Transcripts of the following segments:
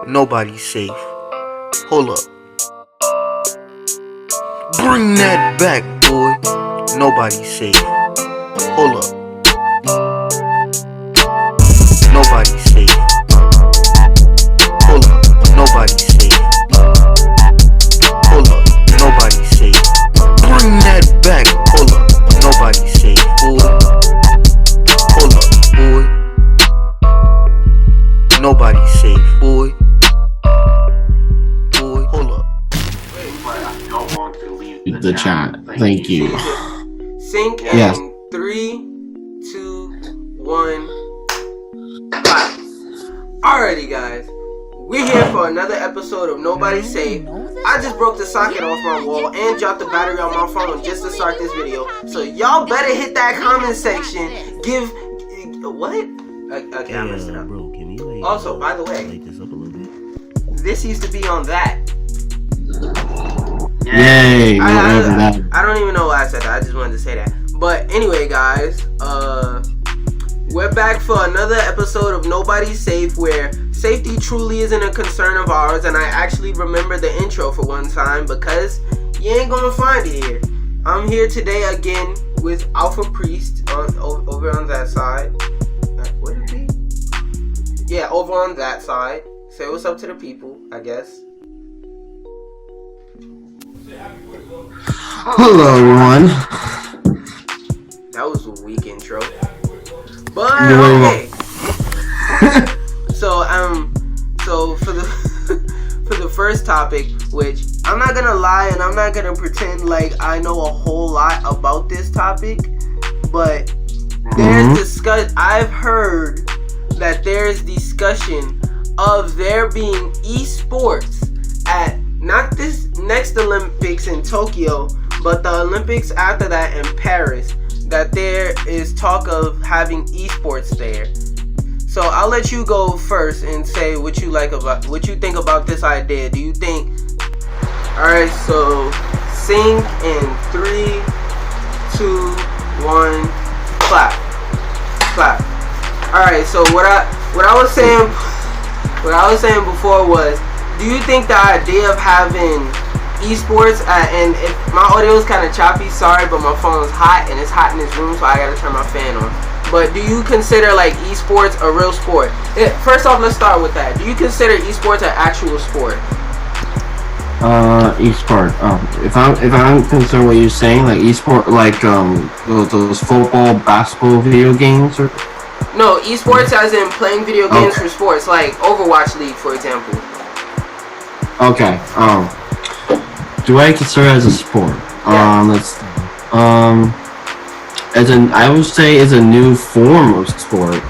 Nobody's safe. Hold up. Bring that back, boy. Nobody's safe. Hold up. Nobody's safe. Hold up. Nobody's safe. Hold up. Nobody's safe. Bring that back. Hold up. Nobody's safe, boy. Hold up, boy. Nobody's safe, boy. Boy, hold up. The chat. Thank you. Sync in Yes. 3, 2, 1, clap. Alrighty, guys. We're here for another episode of Nobody's Safe. I just broke the socket off my wall and dropped the battery on my phone just to start this video. So y'all better hit that comment section. Give what? Okay, I messed it up. Bro, can you Also, by the way, light this up a little bit? this used to be on that. Yay! I don't even know why I said that. I just wanted to say that. But anyway, guys, we're back for another episode of Nobody's Safe, where safety truly isn't a concern of ours. And I actually remember the intro for one time because you ain't gonna find it here. I'm here today again with Alpha Priest over on that side. What did it be? Yeah, over on that side. Say what's up to the people, I guess. Hello, everyone. That was a weak intro. But okay. So for the for the first topic, which I'm not gonna lie and I'm not gonna pretend like I know a whole lot about this topic, but I've heard that there's discussion of there being esports at not this next Olympics in Tokyo, but the Olympics after that in Paris, that there is talk of having esports there. So I'll let you go first and say what you think about this idea. Do you think? All right, so sync in 3, 2, 1, clap, clap. All right, so what I was saying before was, do you think the idea of having esports and if my audio is kind of choppy, sorry, but my phone's hot and it's hot in this room, so I gotta turn my fan on. But do you consider like esports a real sport? First off, let's start with that. Do you consider esports an actual sport? Esport. If I'm concerned what you're saying, like esport, like those football, basketball, video games, or no, esports as in playing video games for sports, like Overwatch League, for example. Okay. Do I consider it as a sport? I would say it's a new form of sport.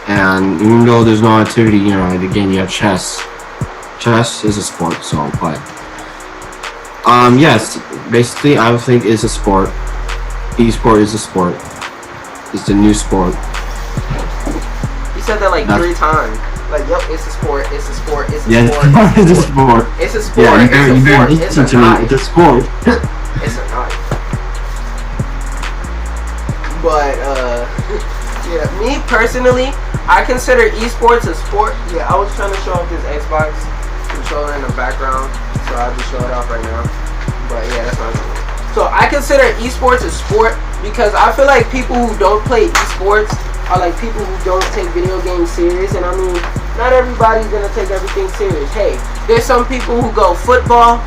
And even though there's no activity, again, you have chess. Chess is a sport, so, but yes, basically, I would think it's a sport. Esport is a sport. It's the new sport. You said that like 3 times. Like, yep, it's a sport, it's a sport, it's a sport. It's a sport. It's a sport. Yeah, it's a sport. It's a knife. It's a sport. It's a knife. But, yeah, me personally, I consider esports a sport. Yeah, I was trying to show off this Xbox controller in the background, so I'll just show it off right now. But yeah, that's not good. So I consider esports a sport because I feel like people who don't play esports are like people who don't take video games serious. And I mean, not everybody's gonna take everything serious. Hey, there's some people who go football,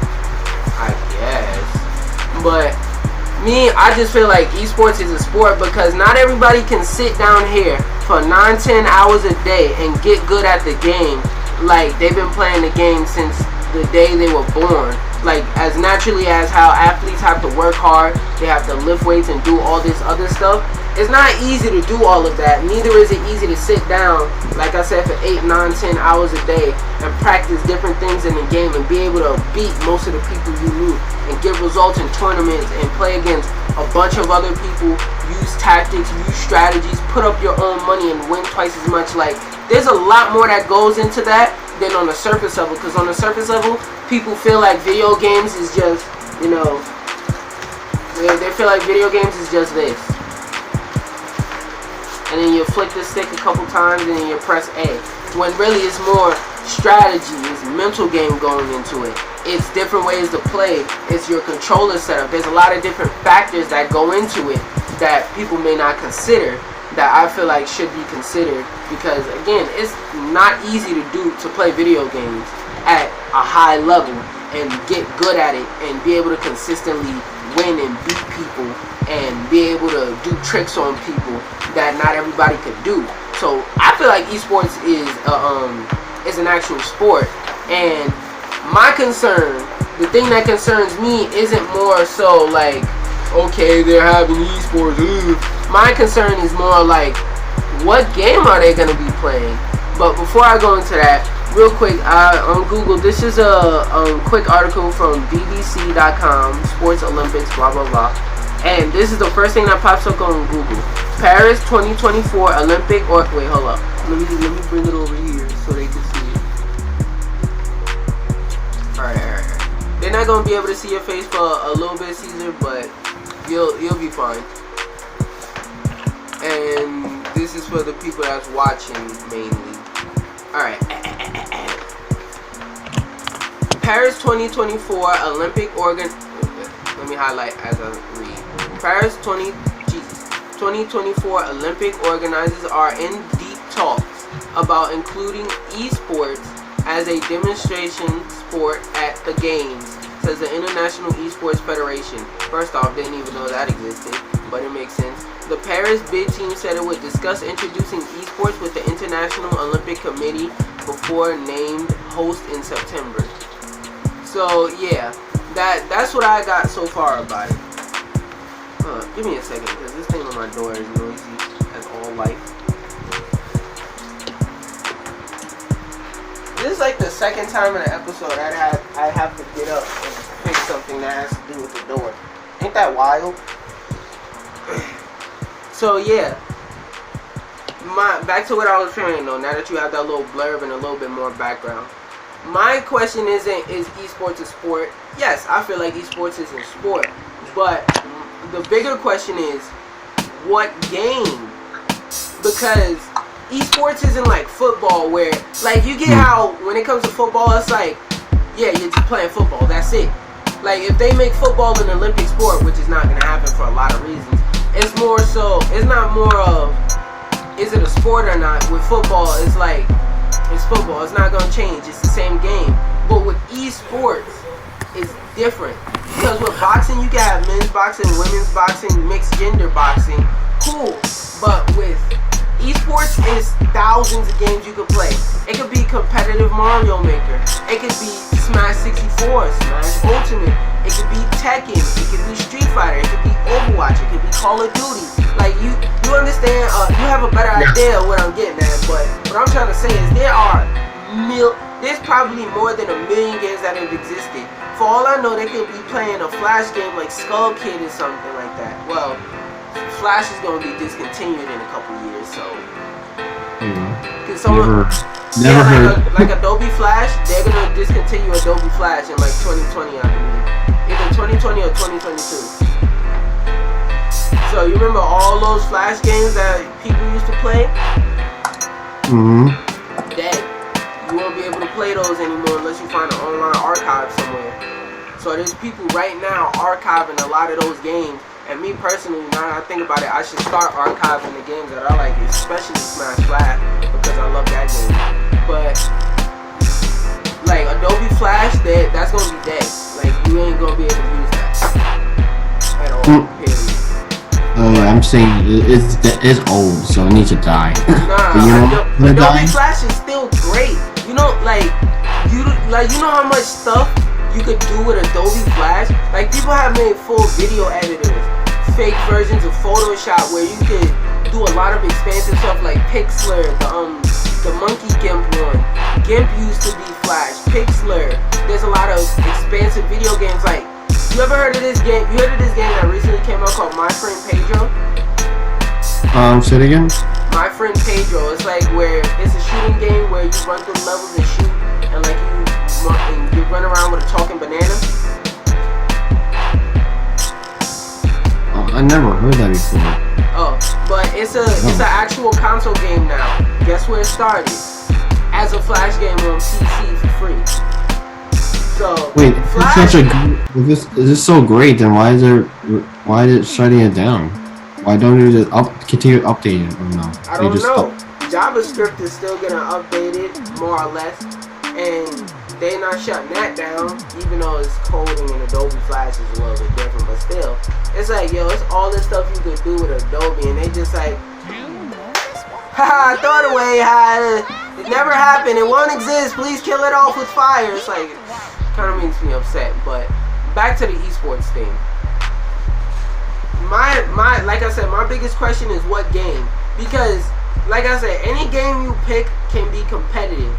I guess, but me, I just feel like esports is a sport because not everybody can sit down here for 9-10 hours a day and get good at the game like they've been playing the game since the day they were born. Like, as naturally as how athletes have to work hard, they have to lift weights and do all this other stuff. It's not easy to do all of that. Neither is it easy to sit down, like I said, for 8, 9, 10 hours a day and practice different things in the game and be able to beat most of the people you meet and get results in tournaments and play against a bunch of other people, use tactics, use strategies, put up your own money and win twice as much. Like, there's a lot more that goes into that than on the surface level, because on the surface level, people feel like video games is just, they feel like video games is just this. and then you flick the stick a couple times, and then you press A. When really it's more strategy, it's mental game going into it. It's different ways to play. It's your controller setup. There's a lot of different factors that go into it that people may not consider, that I feel like should be considered, because again, it's not easy to play video games at a high level and get good at it and be able to consistently win and beat people and be able to do tricks on people that not everybody could do. So I feel like esports is an actual sport, and my concern, the thing that concerns me, isn't more so like, okay, they're having esports. My concern is more like, what game are they going to be playing? But before I go into that, real quick, on Google, this is a quick article from BBC.com, Sports Olympics, blah blah blah. And this is the first thing that pops up on Google. Paris 2024 Olympic, or wait, hold up. Let me bring it over here so they can see it. Alright. They're not gonna be able to see your face for a little bit, Caesar, but you'll be fine. And this is for the people that's watching mainly. Alright. Paris 2024 Olympic let me highlight as I read. Paris 2024 Olympic organizers are in deep talks about including esports as a demonstration sport at the games, says the International Esports Federation. First off, didn't even know that existed, but it makes sense. The Paris bid team said it would discuss introducing esports with the International Olympic Committee before named host in September. So yeah, that's what I got so far about it. Give me a second, because this thing on my door is noisy as all life. This is like the second time in an episode I have to get up and fix something that has to do with the door. Ain't that wild? So yeah, back to what I was saying though. Now that you have that little blurb and a little bit more background, my question isn't, is esports a sport? Yes, I feel like esports is a sport, but the bigger question is, what game? Because esports isn't like football, where like you get how when it comes to football, it's like, yeah, you're just playing football, that's it. Like if they make football an Olympic sport, which is not gonna happen for a lot of reasons, it's more so, it's not more of, is it a sport or not? With football, it's like, it's football, it's not gonna change, it's the same game. But with esports, it's different. Because with boxing, you can have men's boxing, women's boxing, mixed gender boxing, cool. But with esports, it's thousands of games you can play. It could be competitive Mario Maker. It could be Smash 64, Smash Ultimate. It could be Tekken. It could be Street Fighter. It could be Overwatch. It could be Call of Duty. Like you understand? You have a better idea of what I'm getting at. But what I'm trying to say is there's probably more than 1 million games that have existed. For all I know, they could be playing a Flash game like Skull Kid or something like that. Well, Flash is going to be discontinued in a couple years, so. Never heard. Like Adobe Flash, they're going to discontinue Adobe Flash in like 2020, I believe. Either 2020 or 2022. So you remember all those Flash games that people used to play? Dead. You won't be able to play those anymore unless you find an online archive somewhere. So there's people right now archiving a lot of those games. And me personally, now that I think about it, I should start archiving the games that I like, especially Smash Flash, because I love that game. But like Adobe Flash, that's gonna be dead. Like you ain't gonna be able to use that at all. Period. I'm saying it's old, so it needs to die. Nah, Adobe Flash is still great. You know, you know how much stuff you could do with Adobe Flash? Like people have made full video editors, fake versions of Photoshop where you could do a lot of expansive stuff like Pixlr, the monkey GIMP one. GIMP used to be Flash, Pixlr. There's a lot of expansive video games. Like, you ever heard of this game? You heard of this game that recently came out called My Friend Pedro? Say it again? My Friend Pedro. It's like where it's a shooting game where you run through levels and shoot, and like you run around with a talking banana. I never heard that before. Oh, but it's an actual console game now. Guess where it started? As a Flash game on PC for free. So wait, Flash, is this so great? Then why is it shutting it down? Why don't you just continue updating it or no? I don't know. JavaScript is still gonna update it more or less, and they're not shutting that down, even though it's coding in Adobe Flash is a little bit different. But still, it's like, yo, it's all this stuff you could do with Adobe, and they just like, haha, throw it away, it never happened, it won't exist, please kill it off with fire. It's like, kind of makes me upset. But back to the esports thing. Like I said, my biggest question is what game, because like I said, any game you pick can be competitive.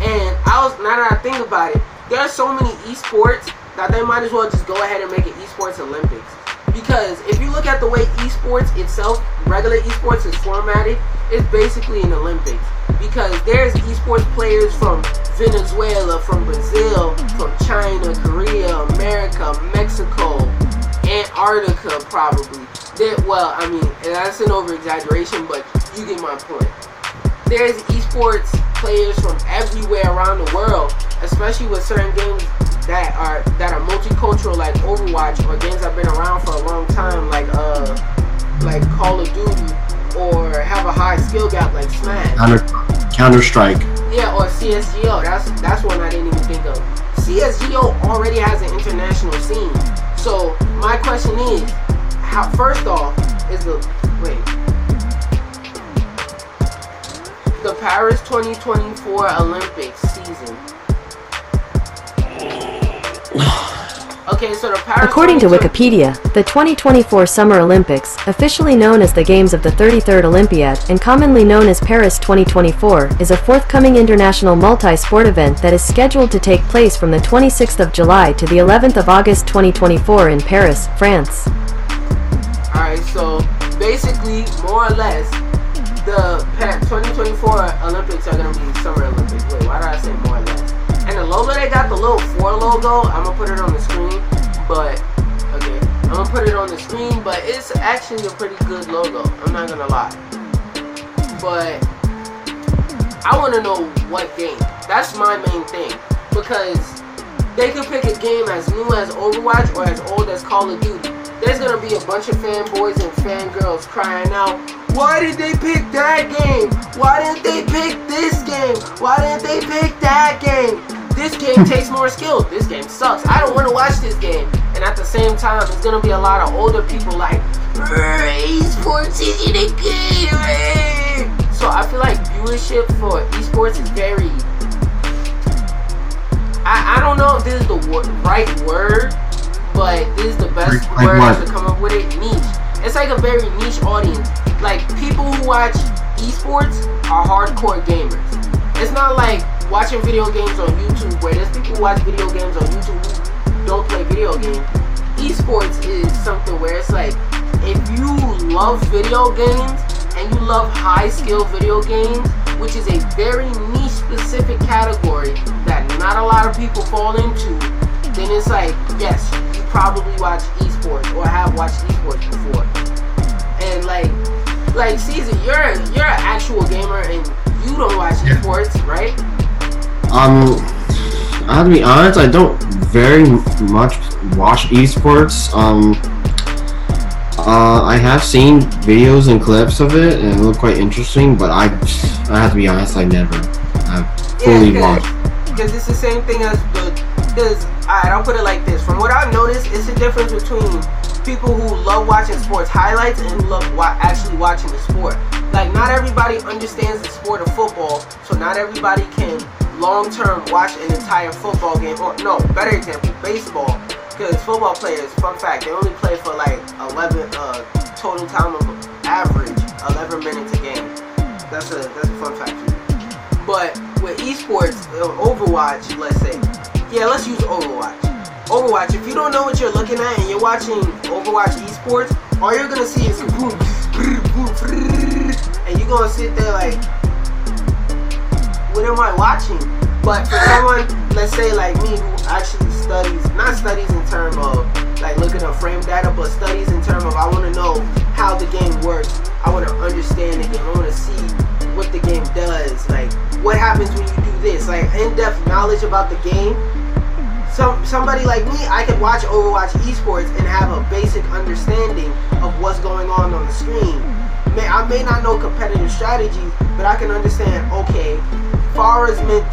And now that I think about it, there are so many esports that they might as well just go ahead and make it esports Olympics. Because if you look at the way esports itself, regular esports is formatted, it's basically an Olympics. Because there's esports players from Venezuela, from Brazil, from China, Korea, America, Mexico, Antarctica probably. Well, I mean, that's an over-exaggeration, but you get my point. There's esports players from everywhere around the world, especially with certain games that are multicultural, like Overwatch, or games that have been around for a long time, like Call of Duty, or have a high skill gap like Smash. Counter-Strike. Yeah, or CSGO. That's one I didn't even think of. CSGO already has an international scene. So my question is, first off, is the Paris 2024 Olympics season. Okay, so the Paris. According to Wikipedia, the 2024 Summer Olympics, officially known as the Games of the 33rd Olympiad and commonly known as Paris 2024, is a forthcoming international multi-sport event that is scheduled to take place from the 26th of July to the 11th of August 2024 in Paris, France. Alright, so basically, more or less, the 2024 Olympics are going to be Summer Olympics. Wait, why did I say more or less? And the logo, they got the little 4 logo. I'm going to put it on the screen, but, okay. I'm going to put it on the screen, but it's actually a pretty good logo. I'm not going to lie. But, I want to know what game. That's my main thing. Because they could pick a game as new as Overwatch or as old as Call of Duty. There's going to be a bunch of fanboys and fangirls crying out, why did they pick that game? Why didn't they pick this game? Why didn't they pick that game? This game takes more skill. This game sucks. I don't want to watch this game. And at the same time, there's going to be a lot of older people like, esports isn't a game. So I feel like viewership for esports is very... I don't know if this is the right word, but this is the best word to come up with it. Niche. It's like a very niche audience. Like, people who watch esports are hardcore gamers. It's not like watching video games on YouTube, where there's people who watch video games on YouTube who don't play video games. Esports is something where it's like, if you love video games and you love high skill video games, which is a very niche specific category that not a lot of people fall into, then it's like, yes, you probably watch esports or have watched esports before. And like Caesar, you're an actual gamer and you don't watch esports, right? I have to be honest, I don't very much watch esports. I have seen videos and clips of it and it looked quite interesting, but I have to be honest, I never fully watched. Because it's the same thing as alright, I'll put it like this. From what I've noticed, it's the difference between people who love watching sports highlights and love actually watching the sport. Like, not everybody understands the sport of football, so not everybody can long-term watch an entire football game. Or, no, better example, baseball. Because football players, fun fact, they only play for like 11, total time of average, 11 minutes a game. That's a fun fact for you. But with esports, Overwatch, let's say, yeah, let's use Overwatch. Overwatch, if you don't know what you're looking at and you're watching Overwatch esports, all you're gonna see is boom, and you're gonna sit there like, what am I watching? But for someone, let's say like me, who actually not studies in terms of like looking at frame data, but studies in terms of I want to know how the game works. I want to understand the game. I want to see what the game does. Like what happens when you do this. Like in-depth knowledge about the game. Somebody like me, I can watch Overwatch esports and have a basic understanding of what's going on the screen. I may not know competitive strategies, but I can understand, okay, Pharah is meant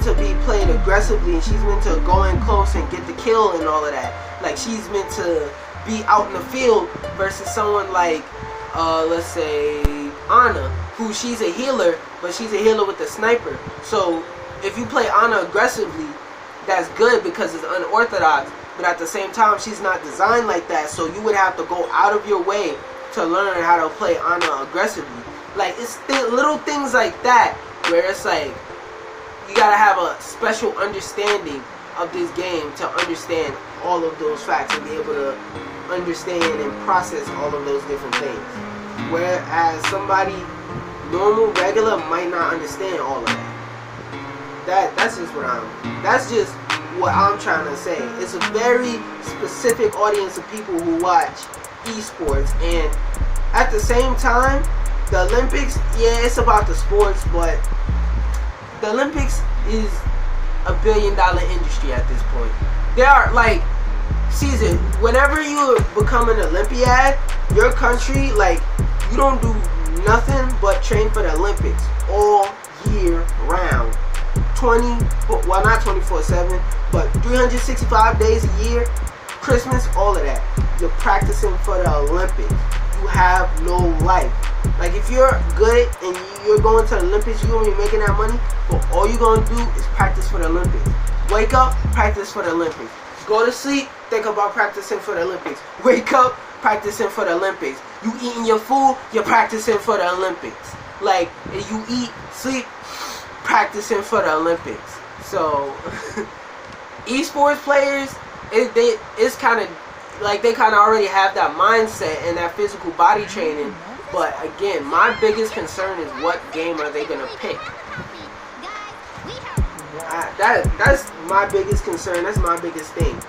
to be played aggressively, and she's meant to go in close and get the kill and all of that. Like she's meant to be out in the field versus someone like, let's say, Ana, who she's a healer, but she's a healer with a sniper. So if you play Ana aggressively, that's good because it's unorthodox, but at the same time, she's not designed like that, so you would have to go out of your way to learn how to play Ana aggressively. Like, it's little things like that, where it's like, you gotta have a special understanding of this game to understand all of those facts and be able to understand and process all of those different things. Whereas somebody normal, regular, might not understand all of that. That's just what I'm trying to say. It's a very specific audience of people who watch esports, and at the same time, the Olympics, yeah, it's about the sports, but the Olympics is a $1 billion industry at this point. There are, like, Caesar, whenever you become an Olympiad, your country, like, you don't do nothing but train for the Olympics all year round. Well, not 24/7, but 365 days a year, Christmas, all of that. You're practicing for the Olympics. You have no life. Like, if you're good and you're going to the Olympics, you're going to be making that money, but all you're going to do is practice for the Olympics. Wake up, practice for the Olympics. Go to sleep, think about practicing for the Olympics. Wake up, practicing for the Olympics. You eating your food, you're practicing for the Olympics. Like, you eat, sleep, practicing for the Olympics. So esports players, it's kind of like they kind of already have that mindset and that physical body training. But again, my biggest concern is what game are they gonna pick. That's my biggest concern. That's my biggest thing.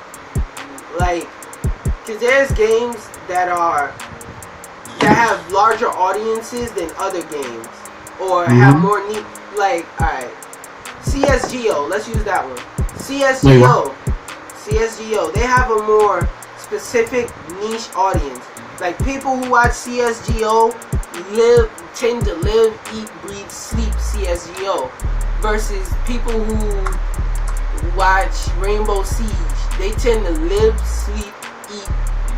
Like, cause there's games that have larger audiences than other games, or have more neat. Like, alright, CSGO, let's use that one. CSGO, they have a more specific niche audience. Like, people who watch CSGO tend to live, eat, breathe, sleep CSGO, versus people who watch Rainbow Siege. They tend to live, sleep, eat,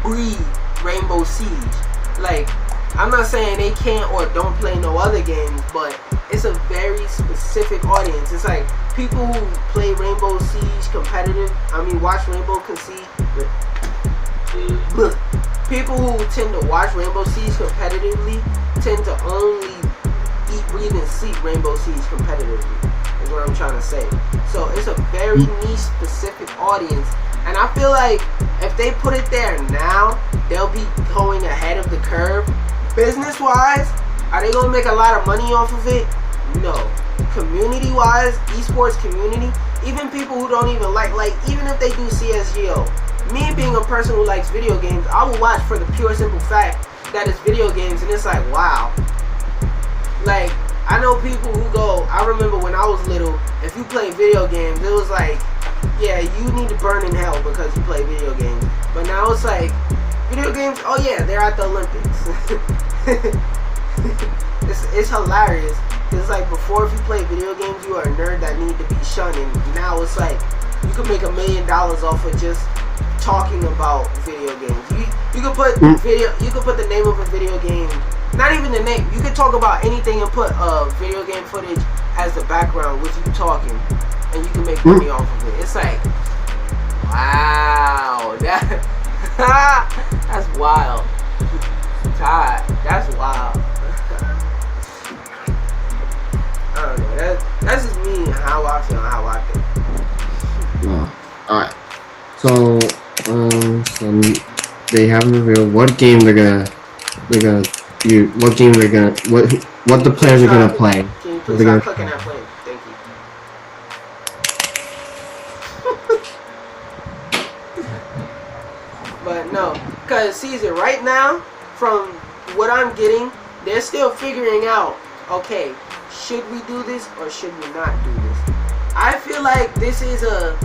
breathe Rainbow Siege. Like, I'm not saying they can't or don't play no other games, but it's a very specific audience. It's like people who play Rainbow Siege competitive, watch Rainbow Siege. People who tend to watch Rainbow Siege competitively tend to only eat, breathe, and sleep Rainbow Siege competitively, is what I'm trying to say. So it's a very niche specific audience, and I feel like if they put it there now, they'll be going ahead of the curve. Business wise, are they gonna make a lot of money off of it? No. Community wise, esports community, even people who don't even like even if they do CSGO, me being a person who likes video games, I will watch for the pure simple fact that it's video games, and it's like, wow. Like, I know people who go, I remember when I was little, if you play video games, it was like, yeah, you need to burn in hell because you play video games. But now it's like, video games, oh yeah, they're at the Olympics. It's hilarious. It's like, before, if you play video games, you are a nerd that need to be shunned, and now it's like you could make $1 million off of just talking about video games. You could put you could put the name of a video game, not even the name. You could talk about anything and put video game footage as the background with you talking, and you can make money off of it. It's like, wow, that's wild. God, that's wild. I don't know. That's just me and how I feel and how I think. Alright. So they haven't revealed what game what the players are gonna play. Can you please stop clicking that play? Thank you. Because Caesar, right now, from what I'm getting, they're still figuring out, okay, should we do this or should we not do this? I feel like this is a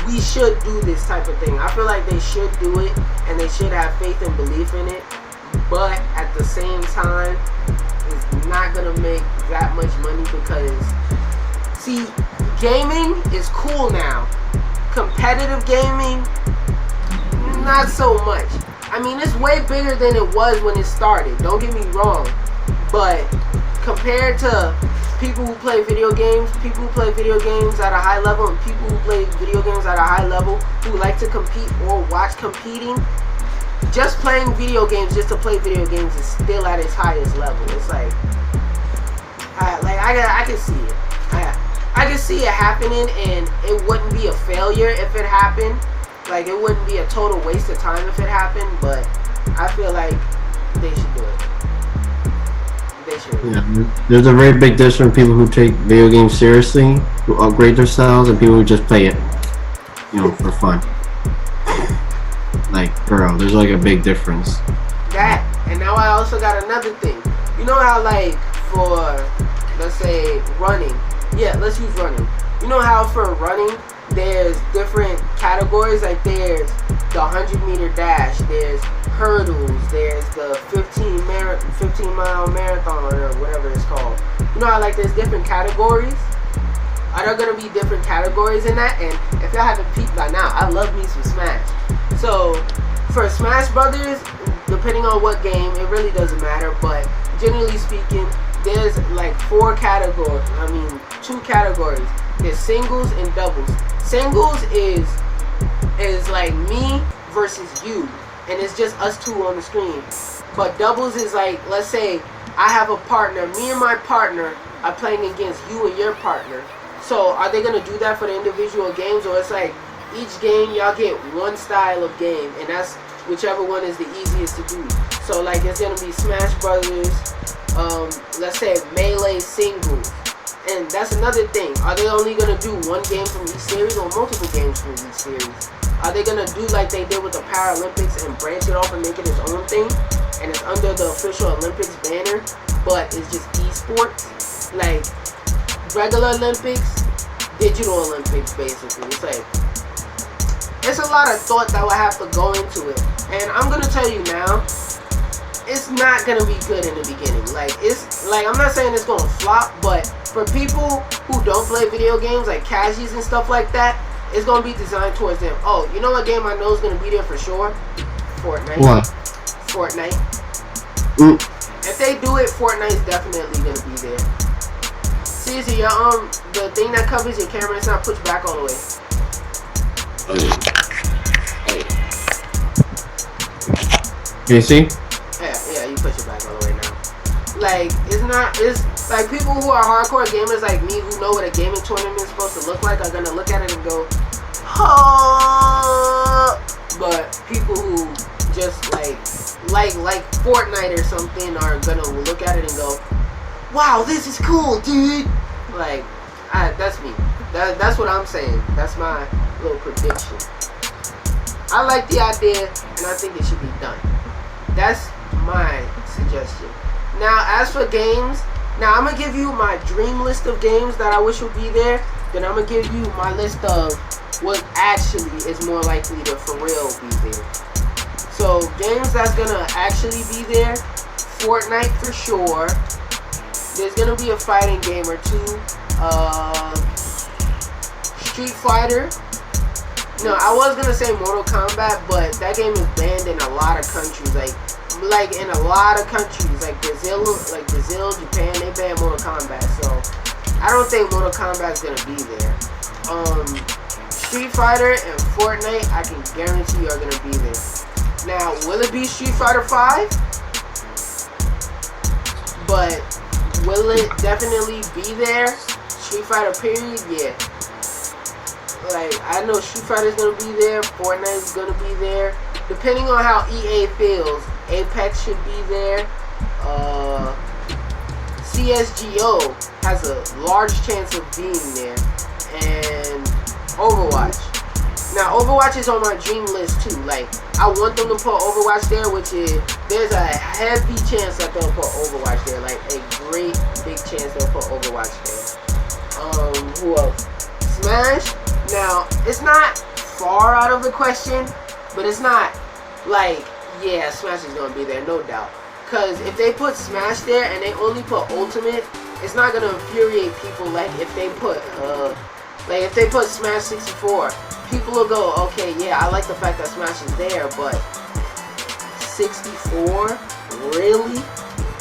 we should do this type of thing. I feel like they should do it and they should have faith and belief in it, but at the same time, it's not gonna make that much money because, see, gaming is cool now. Competitive gaming, not so much. I mean, it's way bigger than it was when it started, don't get me wrong, but compared to people who play video games at a high level, and people who play video games at a high level who like to compete or watch competing, just playing video games just to play video games is still at its highest level. It's like, I can see it. I can see it happening, and it wouldn't be a failure if it happened. Like, it wouldn't be a total waste of time if it happened, but I feel like they should do it. They should. Yeah, there's a very big difference between people who take video games seriously, who upgrade themselves, and people who just play it, you know, for fun. Like, bro, there's like a big difference. That, and now I also got another thing. You know how, like, for, let's say, running. Yeah, let's use running. You know how for running, there's different categories, like there's the 100-meter dash, there's hurdles, there's the 15-mile marathon, or whatever it's called. You know how, like, there's different categories? Are there gonna be different categories in that? And if y'all haven't peeped by now, I love me some Smash. So for Smash Brothers, depending on what game, it really doesn't matter, but generally speaking, there's like 4 categories. I mean, 2 categories. There's singles and doubles. Singles is like me versus you, and it's just us 2 on the screen. But doubles is like, let's say I have a partner, me and my partner are playing against you and your partner. So are they gonna do that for the individual games, or it's like each game y'all get one style of game, and that's whichever one is the easiest to do. So like it's gonna be Smash Brothers, let's say Melee singles. And that's another thing. Are they only gonna do one game from each series or multiple games from each series? Are they gonna do like they did with the Paralympics and branch it off and make it its own thing? And it's under the official Olympics banner, but it's just esports, like regular Olympics, digital Olympics, basically. It's like, it's a lot of thought that will have to go into it. And I'm gonna tell you now, it's not gonna be good in the beginning. Like, it's like, I'm not saying it's gonna flop, but for people who don't play video games, like cashies and stuff like that, it's gonna be designed towards them. Oh, you know what game I know is gonna be there for sure? Fortnite. What? Fortnite. Mm. If they do it, Fortnite's definitely gonna be there. Seriously, your the thing that covers your camera is not pushed back all the way. Can you see? Yeah, you push it back all the way now. Like, it's like people who are hardcore gamers like me who know what a gaming tournament is supposed to look like are gonna look at it and go, oh. But people who just like Fortnite or something are gonna look at it and go, wow, this is cool, dude. Like, that's me. That's what I'm saying. That's my little prediction. I like the idea, and I think it should be done. That's my suggestion. Now, as for games, now I'm gonna give you my dream list of games that I wish would be there. Then I'm gonna give you my list of what actually is more likely to for real be there. So games that's gonna actually be there: Fortnite for sure. There's gonna be a fighting game or 2. Street Fighter. No, I was gonna say Mortal Kombat, but that game is banned in a lot of countries. Like in a lot of countries, like Brazil, Japan, they ban Mortal Kombat. So I don't think Mortal Kombat's gonna be there. Street Fighter and Fortnite, I can guarantee you are gonna be there. Now, will it be Street Fighter 5? But will it definitely be there? Street Fighter period, yeah. Like, I know Street Fighter's gonna be there, Fortnite's gonna be there. Depending on how EA feels, Apex should be there. CSGO has a large chance of being there. And Overwatch. Now, Overwatch is on my dream list too. Like, I want them to put Overwatch there, which is, there's a heavy chance that they'll put Overwatch there. Like, a great big chance they'll put Overwatch there. Who else? Smash. Now, it's not far out of the question, but it's not like, yeah, Smash is gonna be there, no doubt. Cause if they put Smash there and they only put Ultimate, it's not gonna infuriate people like if they put Smash 64. People will go, okay, yeah, I like the fact that Smash is there, but 64? Really?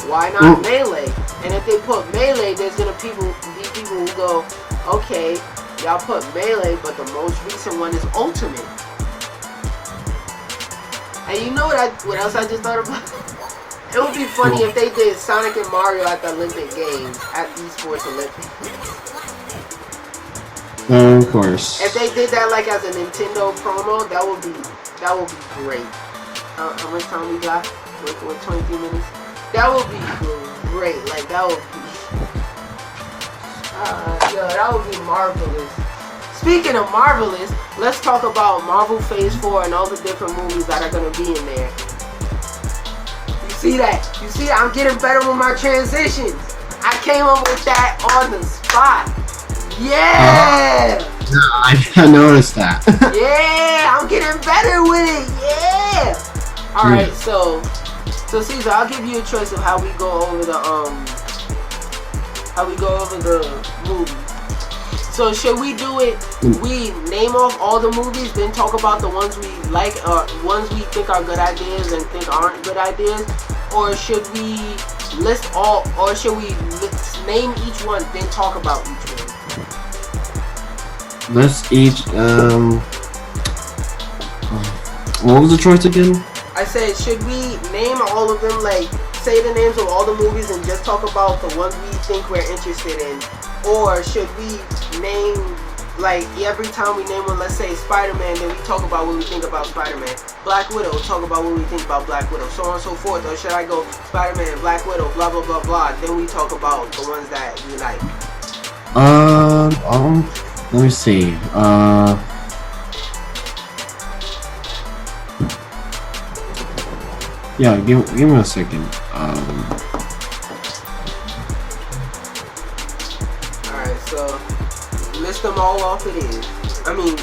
Why not Melee? And if they put Melee, there's gonna be people who go, okay, y'all put Melee, but the most recent one is Ultimate. And you know what else I just thought about? It would be funny if they did Sonic and Mario at the Olympic Games, at Esports Olympics. Of course. If they did that like as a Nintendo promo, that would be great. How much time we got? With 23 minutes? That would be great. Like that would be, that would be marvelous. Speaking of marvelous, let's talk about Marvel Phase 4 and all the different movies that are gonna be in there. You see that? You see that? I'm getting better with my transitions. I came up with that on the spot. Yeah! I noticed that. Yeah, I'm getting better with it. Yeah. All right, so Caesar, I'll give you a choice of how we go over the movie. So should we do it? We name off all the movies, then talk about the ones we like, or ones we think are good ideas and think aren't good ideas, or should we list all, or should we name each one, then talk about each one? Let's each, what was the choice again? I said, should we name all of them, like, say the names of all the movies and just talk about the ones we think we're interested in? Or should we name, like, every time we name one, let's say Spider-Man, then we talk about what we think about Spider-Man. Black Widow, talk about what we think about Black Widow, so on and so forth. Or should I go Spider-Man, Black Widow, blah, blah, blah, blah, then we talk about the ones that we like? Let me see. Yeah, give me a second. Alright, so list them all off. It is. I mean,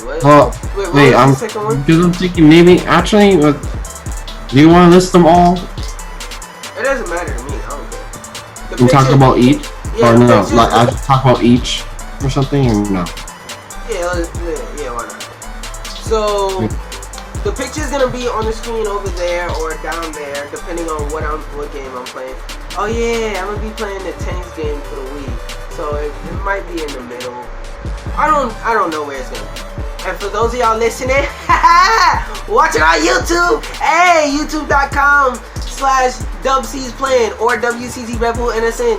wait, what? Wait, what was the second one? Because I'm thinking maybe actually, do you want to list them all? It doesn't matter to me. I don't care. And talk about each, yeah, or no? Like I talk about each or something, or no? Yeah, why not? So the picture's gonna be on the screen over there or down there, depending on what game I'm playing. Oh yeah, I'm gonna be playing the tennis game for the Wii, so it might be in the middle. I don't know where it's gonna be. And for those of y'all listening, watching on YouTube, hey, youtube.com/DuB Ceez playin or Wczy Redpool NSN.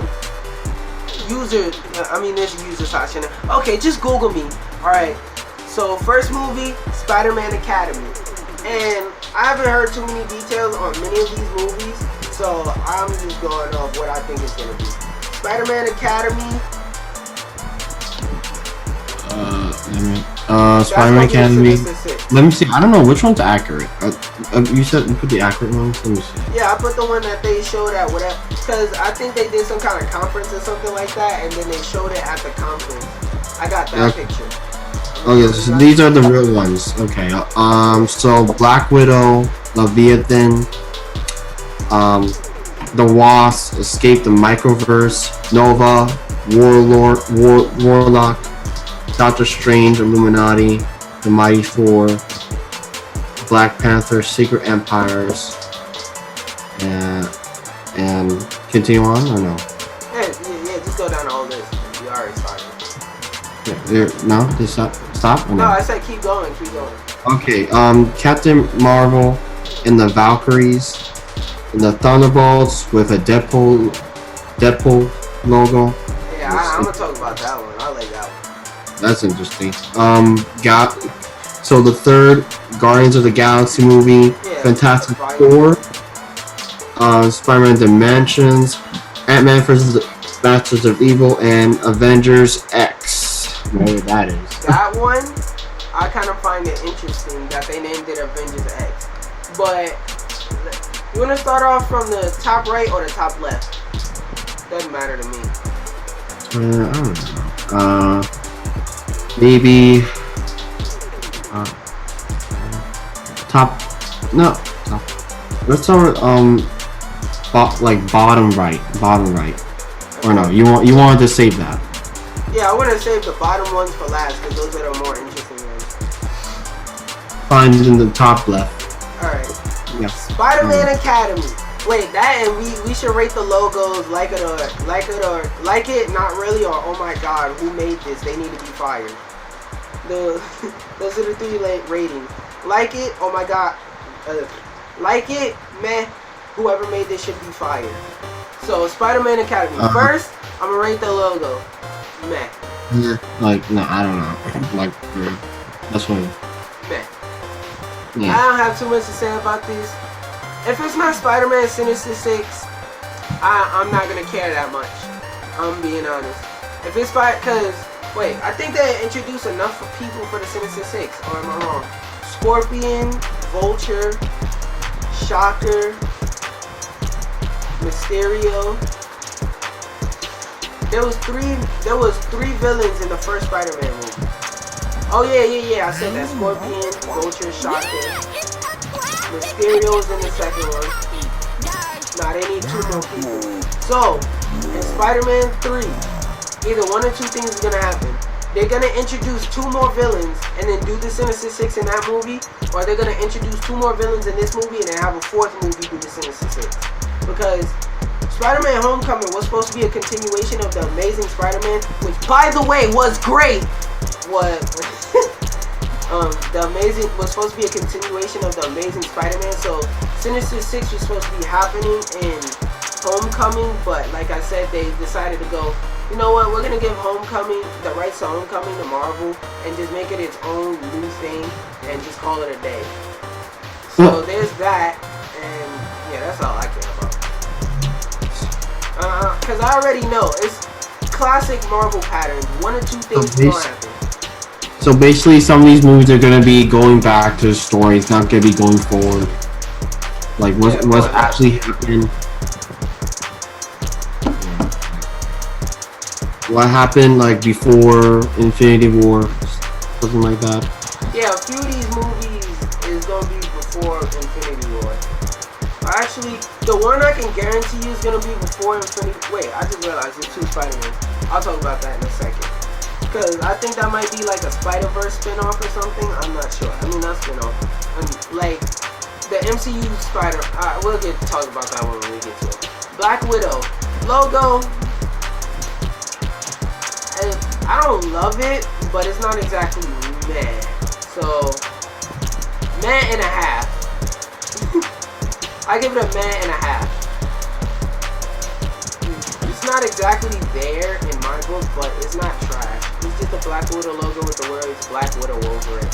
There's a user section. Okay, just Google me. Alright, so first movie, Spider-Man Academy. And I haven't heard too many details on many of these movies, so I'm just going off what I think it's going to be. Spider-Man Academy. Spider-Man Academy. Let me see. I don't know which one's accurate. You said you put the accurate ones. Let me see. Yeah, I put the one that they showed at whatever, because I think they did some kind of conference or something like that, and then they showed it at the conference. I got that picture. Okay, so these are the real ones. Okay. So Black Widow, Leviathan, the Wasp, Escape the Microverse, Nova, Warlock, Dr.Strange Illuminauti, the Mighty Thor, Black Panther, Secret Empires, and continue on or no? Yeah, just go down all this. You already started. No, they stop or no, I said keep going. Okay, Captain Marvel and the Valkyries, and the Thunderbolts with a Deadpool logo. Yeah, I'm gonna talk about that one. I like that one. That's interesting. So the third Guardians of the Galaxy movie, Fantastic Four, Spider-Man Dimensions, AntMan vs. the Masters of Evil, and Avengers X. Whatever that is. That one, I kind of find it interesting that they named it Avengers X. But you want to start off from the top right or the top left? Doesn't matter to me. I don't know. Maybe top. No. Top. Let's start like bottom right. Or no, you wanted to save that. Yeah, I want to save the bottom ones for last because those are the more interesting ones. Find in the top left. Alright. Yeah. Spider-Man Academy. Wait, that and we should rate the logos like it, not really, or oh my god, who made this? They need to be fired. Those are the 3 ratings. Like it, oh my god. Like it, meh. Whoever made this should be fired. So Spider-Man Academy. First, I'm gonna rate the logo. Meh. Yeah. Like no, I don't know. Like that's one. Meh. Yeah. I don't have too much to say about this. If it's not Spider-Man Sinister Six, I'm not gonna care that much. I'm being honest. If it's cause wait, I think they introduced enough for people for the Sinister Six, or am I wrong? Scorpion, Vulture, Shocker, Mysterio. There was three villains in the first Spider-Man movie. Oh yeah, I said that. Scorpion, Vulture, Shocker. Mysterio's in the second one. Nah, they need 2 more people. So, in Spider-Man 3, either 1 or 2 things is gonna happen. They're gonna introduce 2 more villains and then do the Sinister Six in that movie, or they're gonna introduce 2 more villains in this movie and then have a 4th movie do the Sinister Six. Because Spider-Man Homecoming was supposed to be a continuation of the Amazing Spider-Man, which by the way was great. The Amazing was supposed to be a continuation of the Amazing Spider-Man, so Sinister Six was supposed to be happening in Homecoming, but like I said, they decided to go, you know what, we're gonna give Homecoming, the rights to Homecoming to Marvel, and just make it its own new thing, and just call it a day. So there's that, and yeah, that's all I care about. Cause I already know, it's classic Marvel patterns, 1 or 2 things is gonna happen. So basically, some of these movies are gonna be going back to the story. It's not gonna be going forward. Like what's actually happened. What happened like before Infinity War, something like that. Yeah, a few of these movies is gonna be before Infinity War. Actually, the one I can guarantee you is gonna be before Infinity. Wait, I just realized there's 2 Spider-Man. I'll talk about that in a second. Because I think that might be like a Spider-Verse spin-off or something. I'm not sure. I mean, not spin-off. Like, the MCU Spider... we'll get to talk about that one when we get to it. Black Widow. Logo. I don't love it, but it's not exactly meh. So, meh and a half. I give it a meh and a half. It's not exactly there in my book, but it's not trash. It's just the Black Widow logo with the words Black Widow over it.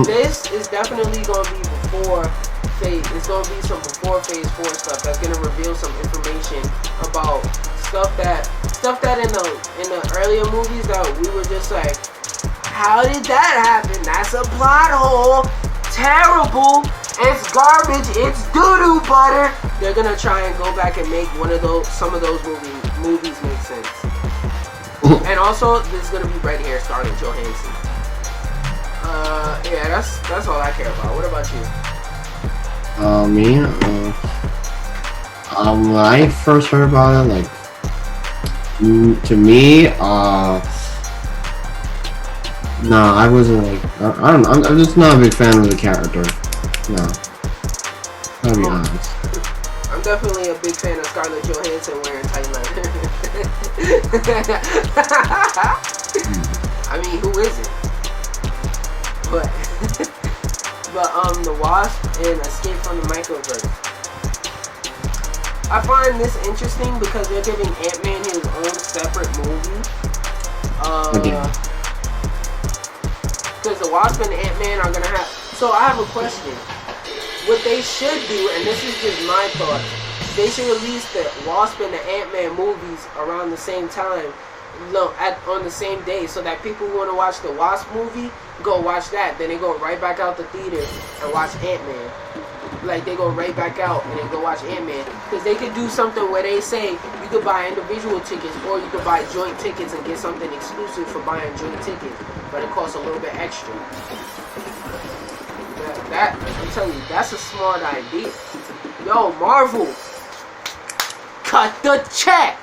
This is definitely going to be before phase. It's going to be some before phase 4 stuff that's going to reveal some information about stuff that in the earlier movies that we were just like, how did that happen? That's a plot hole. Terrible. It's garbage. It's doo-doo butter. They're gonna try and go back and make some of those movies make sense. And also, this is gonna be right here, starring Johansson. Yeah, that's all I care about. What about you? Me? When I first heard about it, like, to me, no, I wasn't like, I don't know, I'm just not a big fan of the character. No. I'll be honest. I'm definitely a big fan of Scarlett Johansson wearing tight leather. I mean, who isn't? But the Wasp and Escape from the Microverse. I find this interesting because they're giving Ant-Man his own separate movie. Because the Wasp and Ant-Man are gonna have. So I have a question. What they should do, and this is just my thought, they should release the Wasp and the Ant-Man movies around the same time, on the same day, so that people who want to watch the Wasp movie go watch that. Then they go right back out the theater and watch Ant-Man. Like they go right back out and then go watch Ant-Man, because they could do something where they say you could buy individual tickets or you could buy joint tickets and get something exclusive for buying joint tickets, but it costs a little bit extra. That I'm telling you, that's a smart idea. Yo, Marvel, cut the check.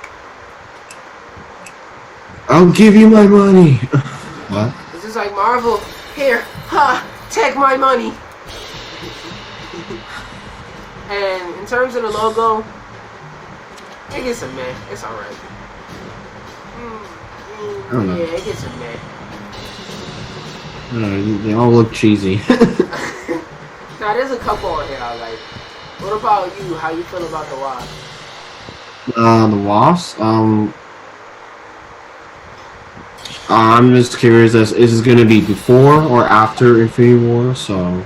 I'll give you my money. What? This is like Marvel. Here, take my money. And in terms of the logo, it gets a meh. It's alright. Yeah, it gets a meh. They all look cheesy. Now, there's a couple on here I like. What about you? How you feel about the Wasp? The Wasp? I'm just curious, is this going to be before or after Infinity War? So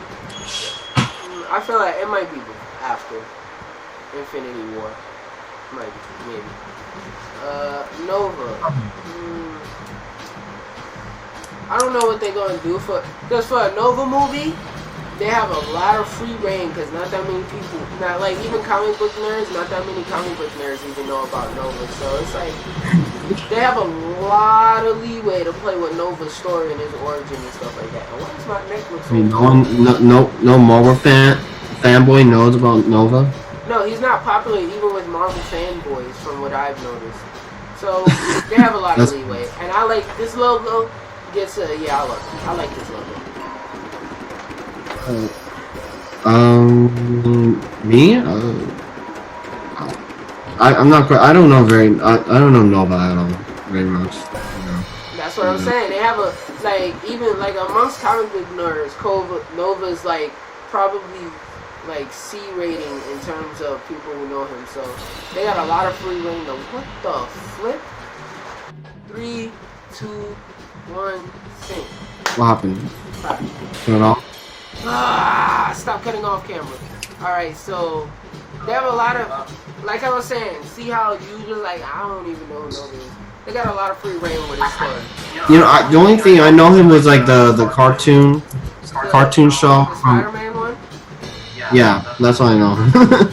I feel like it might be after Infinity War. Might be, maybe. Nova. I don't know what they're going to do because for a Nova movie, they have a lot of free reign, because not that many people, not like even comic book nerds, not that many comic book nerds even know about Nova. So it's like they have a lot of leeway to play with Nova's story and his origin and stuff like that. And why does my neck look so no Marvel fanboy knows about Nova? No, he's not popular even with Marvel fanboys, from what I've noticed. So they have a lot of leeway, and I like this logo. Gets a I like this logo. Me? I'm not quite. I don't know I don't know Nova at all very much. That's what I'm saying. They have a even amongst comic book nerds, Nova's like probably like C rating in terms of people who know him. So they got a lot of free reign. What the flip? 3, 2, 1, sync. What happened? Turn it off? Stop cutting off camera. Alright, so they have a lot of, like I was saying, see how you just like, I don't even know who Nova is. They got a lot of free reign with his story. You know, the only thing I know him was like the cartoon show. The Spider-Man one? Yeah, that's what I know.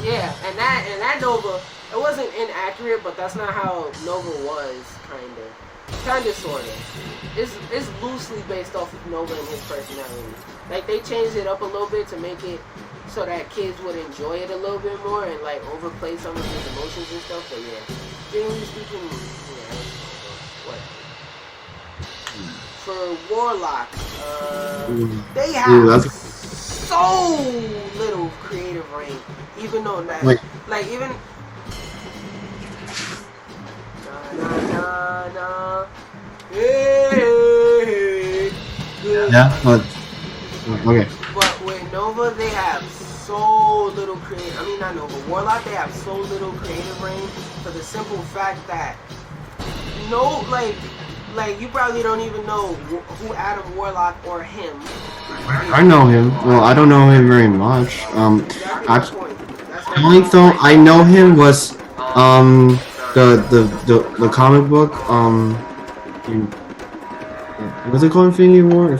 Yeah, and that Nova, it wasn't inaccurate, but that's not how Nova was, kinda sorta. It's loosely based off of Nova and his personality. Like they changed it up a little bit to make it so that kids would enjoy it a little bit more and like overplay some of his emotions and stuff. But yeah, generally speaking, what? For Warlock, they have so little creative reign, even though that, like even. Hey. Yeah, but okay. But with Nova, they have so little creative. I mean, not Nova. Warlock, they have so little creative reign for the simple fact that like you probably don't even know who Adam Warlock or him. I know him. Well, I don't know him very much. The only thing I know him was the comic book what's it called, Infinity War?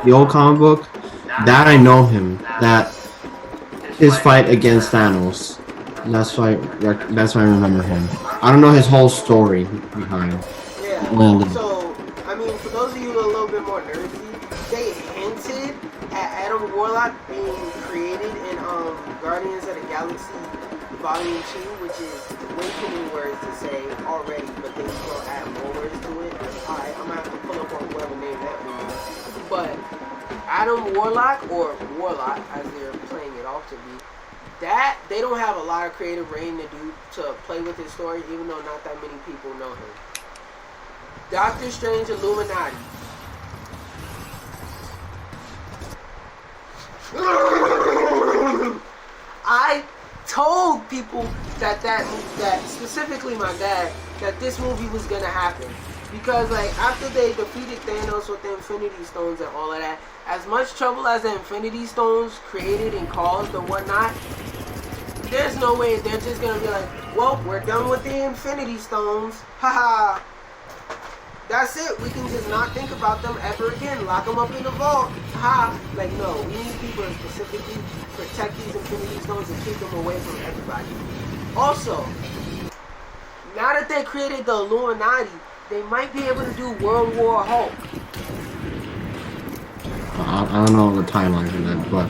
The old comic book. That I know him. That his fight against Thanos. That's why I remember him. I don't know his whole story behind. Yeah. So I mean, for those of you who are a little bit more nerdy, they hinted at Adam Warlock being created in Guardians of the Galaxy Volume 2, which is way too many words to say already, but they still add more words to it. Alright, I'm gonna have to pull up on whoever named that movie. But Adam Warlock, or Warlock as they're playing it off to be, that they don't have a lot of creative reign to play with his story, even though not that many people know him. Dr.Strange Illuminauti. I told people that specifically my dad, that this movie was gonna happen, because like after they defeated Thanos with the Infinity Stones and all of that, as much trouble as the Infinity Stones created and caused and whatnot, there's no way they're just gonna be like, well, we're done with the Infinity Stones. Haha. That's it. We can just not think about them ever again. Lock them up in the vault. Ha. Like, no. We need people to specifically protect these Infinity Stones and keep them away from everybody. Also, now that they created the Illuminati, they might be able to do World War Hulk. I don't know the timeline for that, but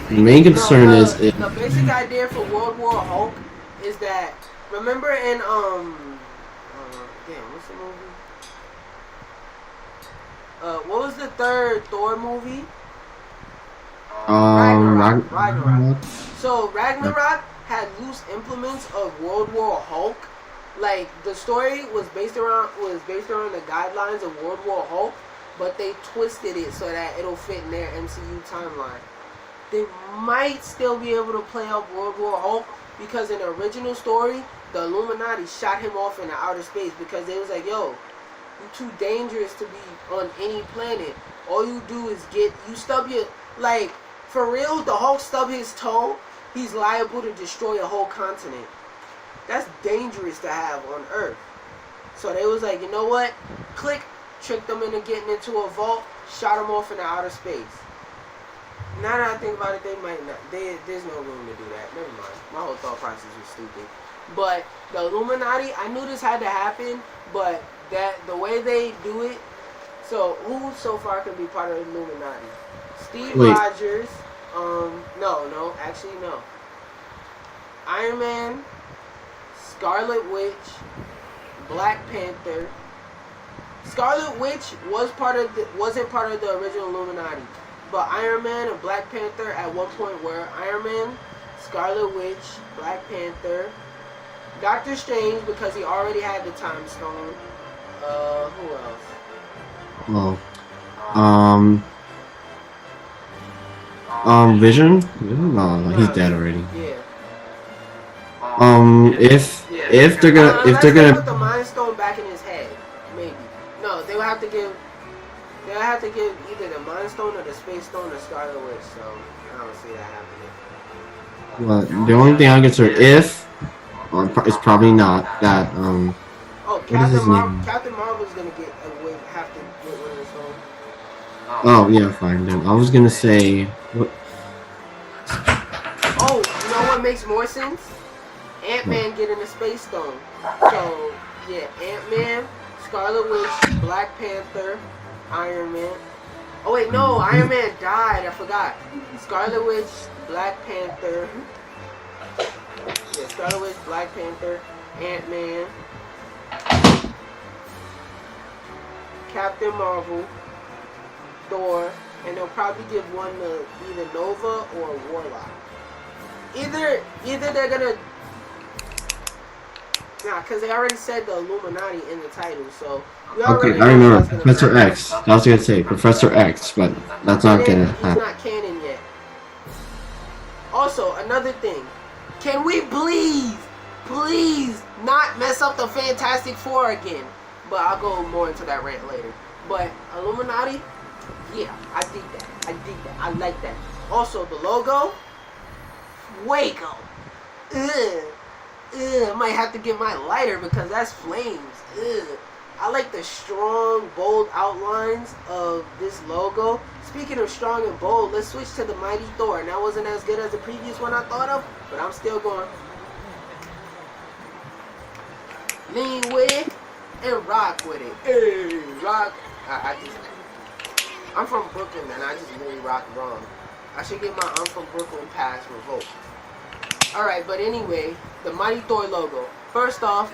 the main concern is the basic idea for World War Hulk is that, remember in damn, what's the movie? What was the third Thor movie? Ragnarok. So Ragnarok had loose implements of World War Hulk. Like, the story was based around the guidelines of World War Hulk, but they twisted it so that it'll fit in their MCU timeline. They might still be able to play up World War Hulk because in the original story, the Illuminati shot him off into outer space because they was like, yo, you're too dangerous to be on any planet. All you do is you stub your, like, for real, the Hulk stub his toe, he's liable to destroy a whole continent. That's dangerous to have on Earth. So they was like, you know what? Click, tricked them into getting into a vault, shot them off into outer space. Now that I think about it, they might not. There's no room to do that. Never mind. My whole thought process was stupid. But the Illuminati, I knew this had to happen, but the way they do it. So who so far can be part of the Illuminati? Steve Rogers. No. Iron Man, Scarlet Witch, Black Panther. Scarlet Witch wasn't part of the original Illuminati, but Iron Man and Black Panther at one point were. Iron Man, Scarlet Witch, Black Panther, Dr. Strange because he already had the Time Stone. Who else? Vision? No, he's dead already. Yeah. If they're gonna put the Mind Stone back in his head, maybe. No, they would have to give either the Mind Stone or the Space Stone to Scarlet Witch. So I don't see that happening. Well, the only thing I can say it's probably not that Captain Marvel's gonna have to get one of the stones. Oh yeah, fine then. I was gonna say what? Oh, you know what makes more sense? AntMan getting the Space Stone. So yeah, AntMan, Scarlet Witch, Black Panther, Iron Man. Oh wait, no, Iron Man died. I forgot. Scarlet Witch, Black Panther. Yeah, Scarlet Witch, Black Panther, AntMan, Captain Marvel, Thor, and they'll probably give one to either Nova or Warlock. Either they're gonna because they already said the Illuminati in the title, so we already okay, I remember Professor X. I was gonna say Professor X, but that's not gonna happen. He's not canon yet. Also, another thing. Can we please not mess up the Fantastic Four again? But I'll go more into that rant later. But Illuminati, yeah, I dig that. I like that. Also, the logo, Waco. I might have to get my lighter because that's flames. I like the strong, bold outlines of this logo. Speaking of strong and bold, let's switch to the Mighty Thor. And that wasn't as good as the previous one I thought of, but I'm still going. Lean with it and rock with it. Hey, rock. I'm from Brooklyn and I just really rock wrong. I should get my I'm from Brooklyn pass revoked. Alright, but anyway, the Mighty Thor logo. First off,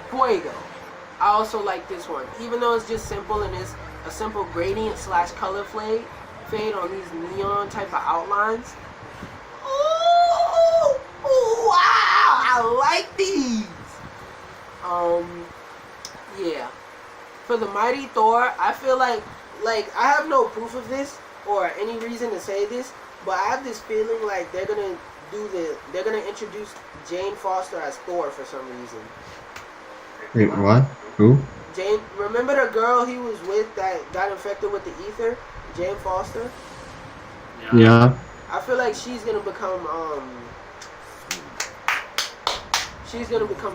Fuego. I also like this one. Even though it's just simple and it's a simple gradient / color fade on these neon type of outlines. Ooh, wow, I like these. Yeah. For the Mighty Thor, I feel like I have no proof of this or any reason to say this, but I have this feeling like they're gonna introduce Jane Foster as Thor for some reason. Wait, what? Who? Jane, remember the girl he was with that got infected with the ether? Jane Foster. Yeah. I feel like she's gonna become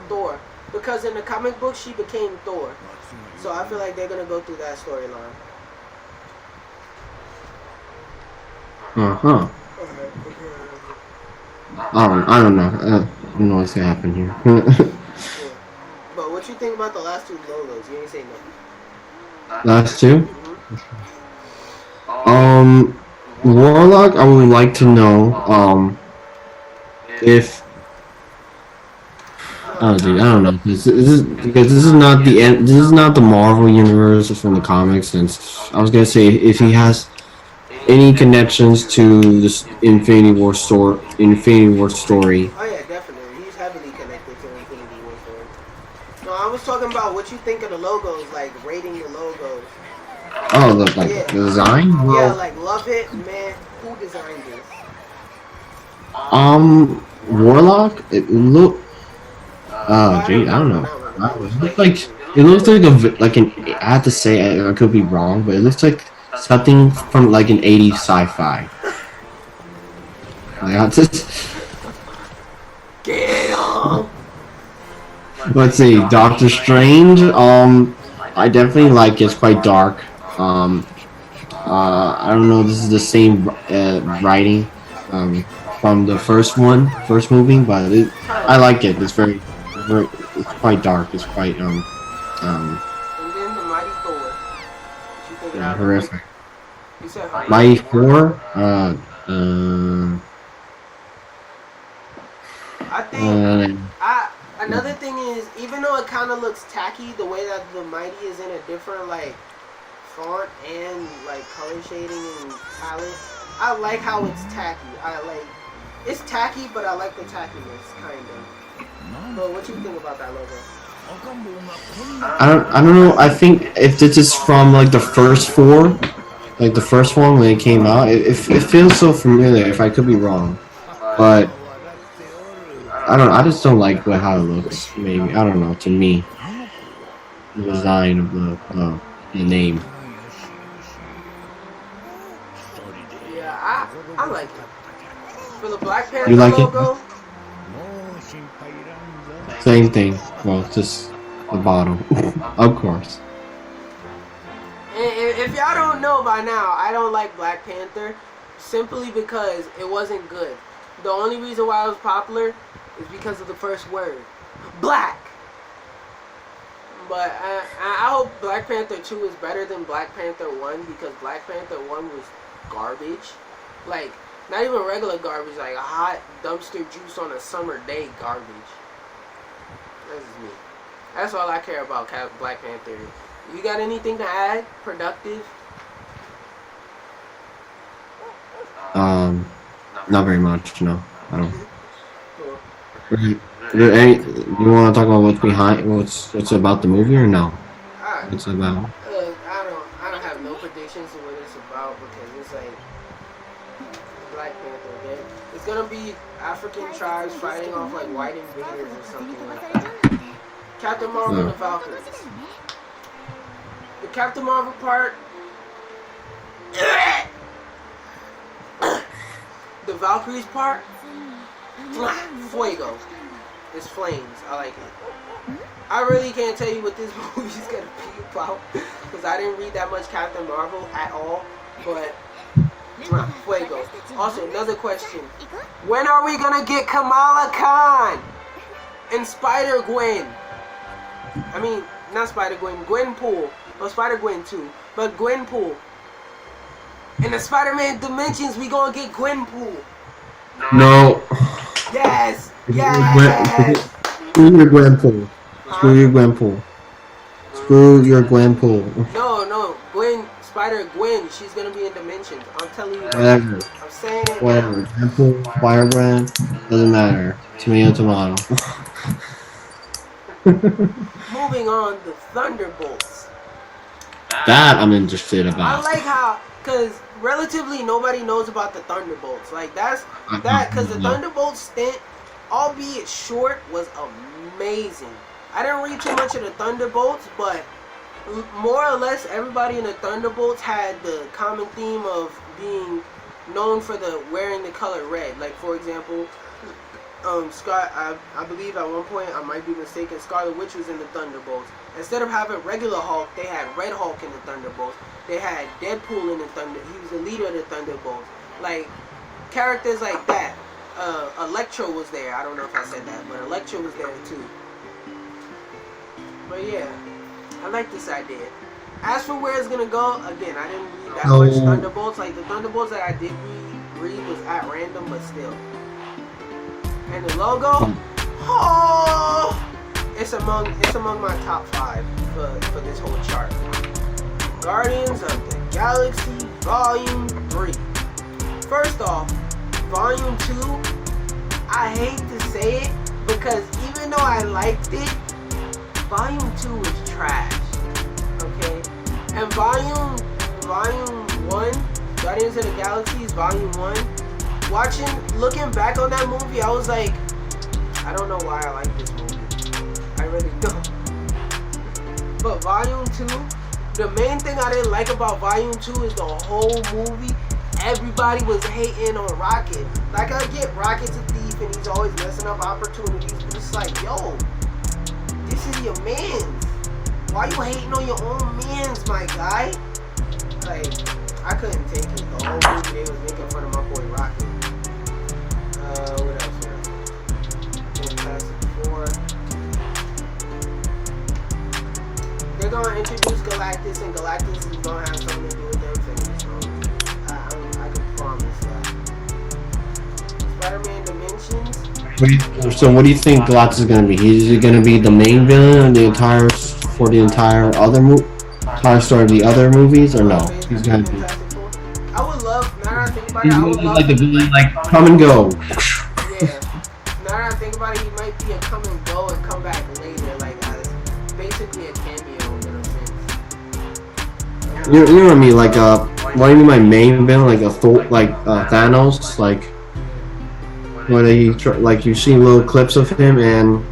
Thor, because in the comic book she became Thor. So I feel like they're gonna go through that storyline. Uh-huh. I don't know. I don't know what's gonna happen here. Yeah. But what you think about the last two logos? You ain't say nothing. Last two? Warlock, I would like to know, if... Oh, dude, I don't know. Because this is not the end. This is not the Marvel universe from the comics. And I was gonna say if he has any connections to this Infinity War story. Oh yeah, definitely. He's heavily connected to Infinity War story. No, I was talking about what you think of the logos, like rating the logos. Oh, the design? Well, yeah, like love it, man. Who designed this? Warlock. It look. Oh, gee, I don't know. It looks like an. I have to say, I could be wrong, but it looks like something from like an 80s sci-fi. Get him! Let's see, Doctor Strange. I definitely like it. It's quite dark. I don't know. This is the same writing from the first movie, but I like it. It's it's quite dark. It's quite And then the Mighty Thor. What you think of that? horrific. You said Mighty Thor. I think another thing is, even though it kind of looks tacky, the way that the Mighty is in a different like font and like color shading and palette, I like how it's tacky. It's tacky, but I like the tackiness kind of. But what you think about that logo? I don't know. I think if this is from like the first four, like the first one when it came out, it feels so familiar. If I could be wrong, but I don't. I just don't like how it looks. Maybe I don't know. To me, the design of the name. Yeah, I like it. For the Black Panther You like logo. it? Same thing. Well, just the bottom, of course. And if y'all don't know by now, I don't like Black Panther simply because it wasn't good. The only reason why it was popular is because of the first word, black. But I hope Black Panther 2 is better than Black Panther 1, because Black Panther 1 was garbage. Like, not even regular garbage, like hot dumpster juice on a summer day garbage. That's just me. That's all I care about Black Panther. You got anything to add? Productive? Not very much. No, I don't. Cool. You want to talk about what's about the movie or no? Alright. What's it about? I don't have no predictions of what it's about, because it's like Black Panther, okay? It's gonna be African tribes fighting off like white invaders or something like that. Captain Marvel and the Valkyries. The Captain Marvel part, the Valkyries part, fuego. It's flames. I like it. I really can't tell you what this movie's gonna be about, because I didn't read that much Captain Marvel at all. But fuego. Also, another question: when are we gonna get Kamala Khan and Spider-Gwen? I mean, not Spider-Gwen, Gwenpool. Well, Spider-Gwen too, but Gwenpool. In the Spider-Man dimensions, we gonna get Gwenpool. No. Yes! Screw Yes! your Gwenpool. Screw your Gwenpool. Screw your Gwenpool. No, Gwen, Spider-Gwen, she's gonna be in dimensions. I'm telling you. Whatever. I'm saying it. Whatever. Now. Gwenpool, Firebrand, doesn't matter. Tomato. Moving on, the Thunderbolts. That I'm interested I about. like how, because relatively nobody knows about the Thunderbolts. Like, because the Thunderbolts stint, albeit short, was amazing. I didn't read too much of the Thunderbolts, but more or less everybody in the Thunderbolts had the common theme of being known for wearing the color red. Like for example, I believe at one point, I might be mistaken, Scarlet Witch was in the Thunderbolts. Instead of having regular Hulk, they had Red Hulk in the Thunderbolts. They had Deadpool in the he was the leader of the Thunderbolts. Like characters like that. Electro was there. I don't know if I said that, but Electro was there too. But yeah, I like this idea. As for where it's gonna go, again, I didn't read that much Thunderbolts. Like the Thunderbolts that I did read was at random, but still. And the logo, oh, it's among my top 5 for this whole chart. Guardians of the Galaxy Volume 3. First off, Volume 2, I hate to say it because even though I liked it, Volume 2 is trash. Okay, and Volume 1, Guardians of the Galaxy Volume 1. Looking back on that movie, I was like, I don't know why I like this movie. I really don't. But Volume 2, the main thing I didn't like about Volume 2 is the whole movie. Everybody was hating on Rocket. Like, I get Rocket's a thief and he's always messing up opportunities, but it's like, yo, this is your man's. Why you hating on your own man's, my guy? Like, I couldn't take it. The whole movie they was making fun of my boy Rocket. What else? Fantastic Four. They're gonna introduce Galactus, and Galactus is gonna have something to do with everything. So I can promise that. Spider-Man Dimensions. So what do you think Galactus is gonna be? Is he gonna be the main villain of the entire story of the other movies, or no? He's gonna be. I would love. Now that I think about it, I would love. Like the villain, like come and go. Yeah. Now that I think about it, he might be a come and go and come back later, like as basically a cameo in a sense. You know what I mean? Like what do you mean by main villain? Like a Thor, like Thanos, like where like you see little clips of him and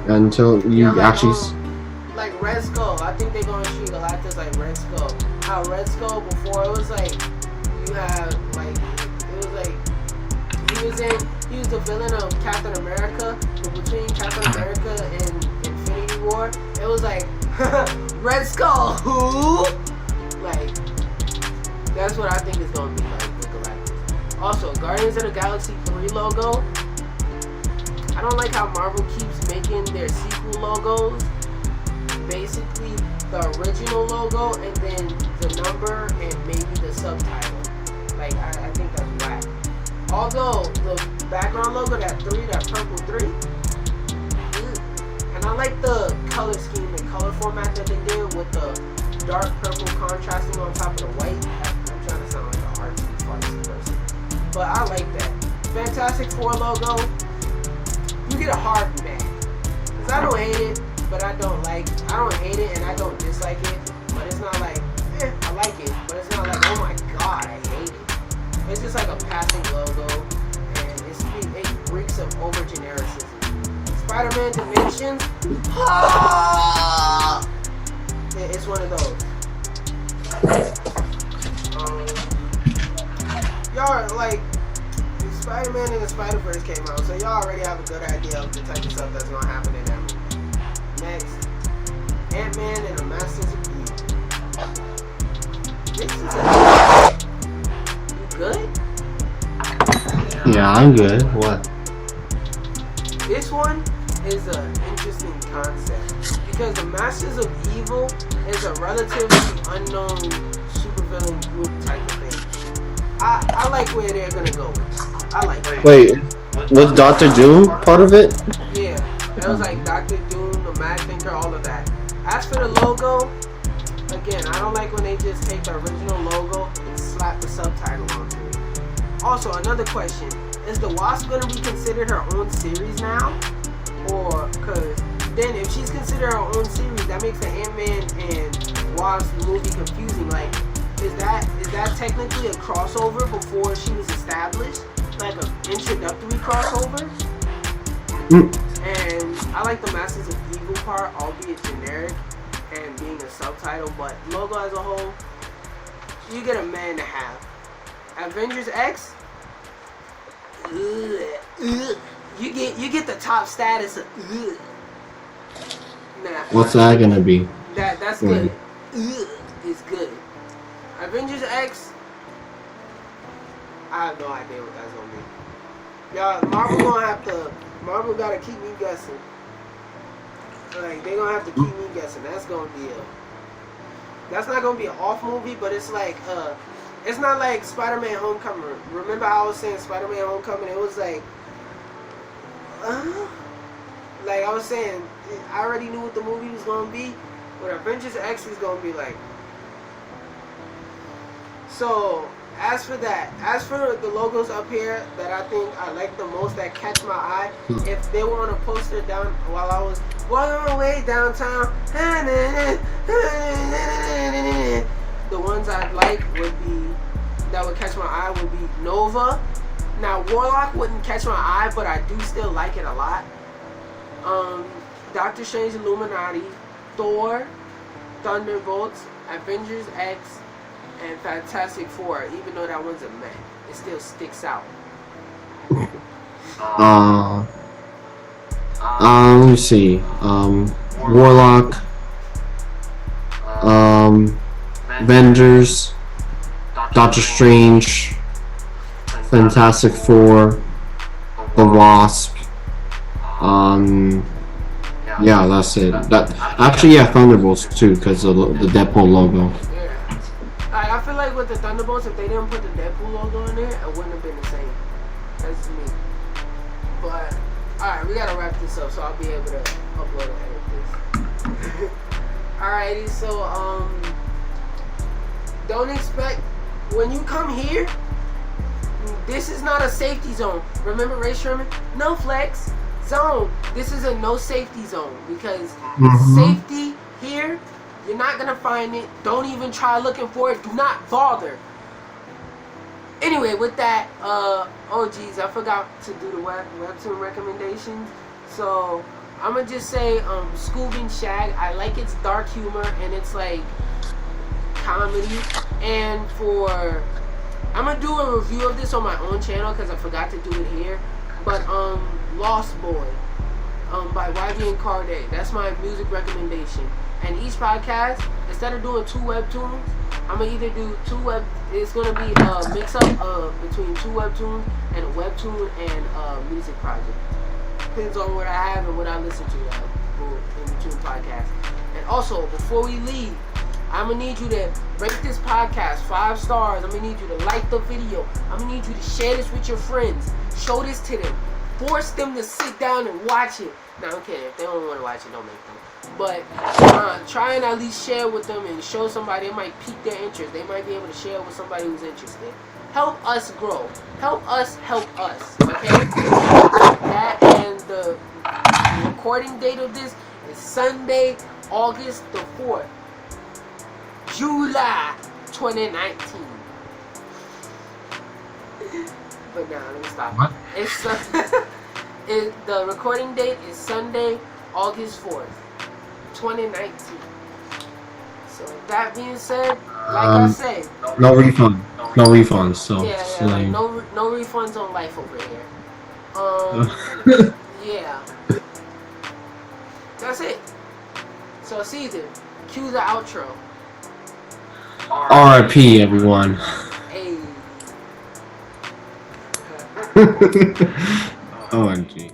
until you actually. Like Red Skull, I think they're gonna treat Galactus like Red Skull. How Red Skull before it was like you have like it was like he was the villain of Captain America, but between Captain America and Infinity War, it was like Red Skull who? Like that's what I think is gonna be like with Galactus. Also, Guardians of the Galaxy 3 logo. I don't like how Marvel keeps making their sequel logos basically the original logo and then the number and maybe the subtitle. Like I think that's whack. Although the background logo, that purple 3, and I like the color scheme and color format that they did with the dark purple contrasting on top of the white. I'm trying to sound like an artsy person, but I like that. Fantastic Four logo, you get a hard man. Cause I don't hate it. But I don't hate it and I don't dislike it, but it's not like, I like it, but it's not like, oh my god, I hate it. It's just like a passing logo, and it reeks of over-genericism. Spider-Man Dimensions, it's one of those. Y'all, like, Spider-Man and the Spider-Verse came out, so y'all already have a good idea of the type of stuff that's gonna happen in that movie. Next, AntMan and the Masters of Evil. This is you good? Yeah, I'm good. What? This one is an interesting concept because the Masters of Evil is a relatively unknown supervillain group type of thing. I like where they're gonna go with. I like it. Wait, was Dr. Doom part of it? Yeah, it was like Dr. Doom, the Mad Thinker, all of that. As for the logo, again, I don't like when they just take the original logo and slap the subtitle onto it. Also, another question, is the Wasp going to be considered her own series now? Or, because then if she's considered her own series, that makes the Ant-Man and Wasp movie confusing. Like, is that technically a crossover before she was established? Like an introductory crossover? And I like the Masters of Evil part, albeit generic. and being a subtitle, but logo as a whole, you get a man to have. Avengers X, you get the top status of Nah. What's that gonna be? That's good. It's good. Avengers X, I have no idea what that's gonna be. Y'all, Marvel gotta keep me guessing. Like, they gonna have to keep me guessing. That's not gonna be an off movie, but it's like, it's not like Spider-Man Homecoming. Remember how I was saying Spider-Man Homecoming? It was like I was saying, I already knew what the movie was gonna be, but Avengers X is gonna be like. So, as for the logos up here that I think I like the most, that catch my eye, if they were on a poster down while I was walking my way downtown, the ones I'd like that would catch my eye would be Nova. Now, Warlock wouldn't catch my eye, but I do still like it a lot. Dr.Strange Illuminauti, Thor, ThunderBolts, Avengers X, and Fantastic Four. Even though that one's a meh, it still sticks out. Let me see. Warlock, Avengers, Doctor Strange, Fantastic Four, the Wasp. Yeah, that's it. Thunderbolts too, because of the Deadpool logo. Yeah. I feel like with the Thunderbolts, if they didn't put the Deadpool logo in there, it wouldn't have been the same. That's me. But alright, we gotta wrap this up so I'll be able to upload and edit this. Alrighty, so don't expect when you come here. This is not a safety zone. Remember Ray Sherman? No flex zone. This is a no safety zone because safety here, you're not gonna find it. Don't even try looking for it. Do not bother. Anyway, with that, oh geez, I forgot to do the webtoon recommendations. So I'm gonna just say Scooby and Shag. I like its dark humor and it's like comedy. And I'm gonna do a review of this on my own channel because I forgot to do it here. But Lost Boy by Wczy and Carday. That's my music recommendation. And each podcast, instead of doing 2 webtoons, I'm gonna either do it's gonna be a mix up between 2 webtoons and a webtoon and a music project. Depends on what I have and what I listen to in between podcasts. And also, before we leave, I'm gonna need you to rate this podcast 5 stars. I'm gonna need you to like the video. I'm gonna need you to share this with your friends. Show this to them. Force them to sit down and watch it. Now, I'm kidding. If they don't want to watch it, don't make them. But try and at least share with them and show somebody. It might pique their interest. They might be able to share with somebody who's interested. Help us grow. Help us help us. Okay? That and the recording date of this is Sunday, August the 4th. July 2019. But now, let me stop. What? The recording date is Sunday, August 4th, 2019. So with that being said, like I say, no refunds. So yeah, no refunds on life over here. Yeah, that's it. So Caesar, cue the outro. RIP, everyone. Hey. OMG.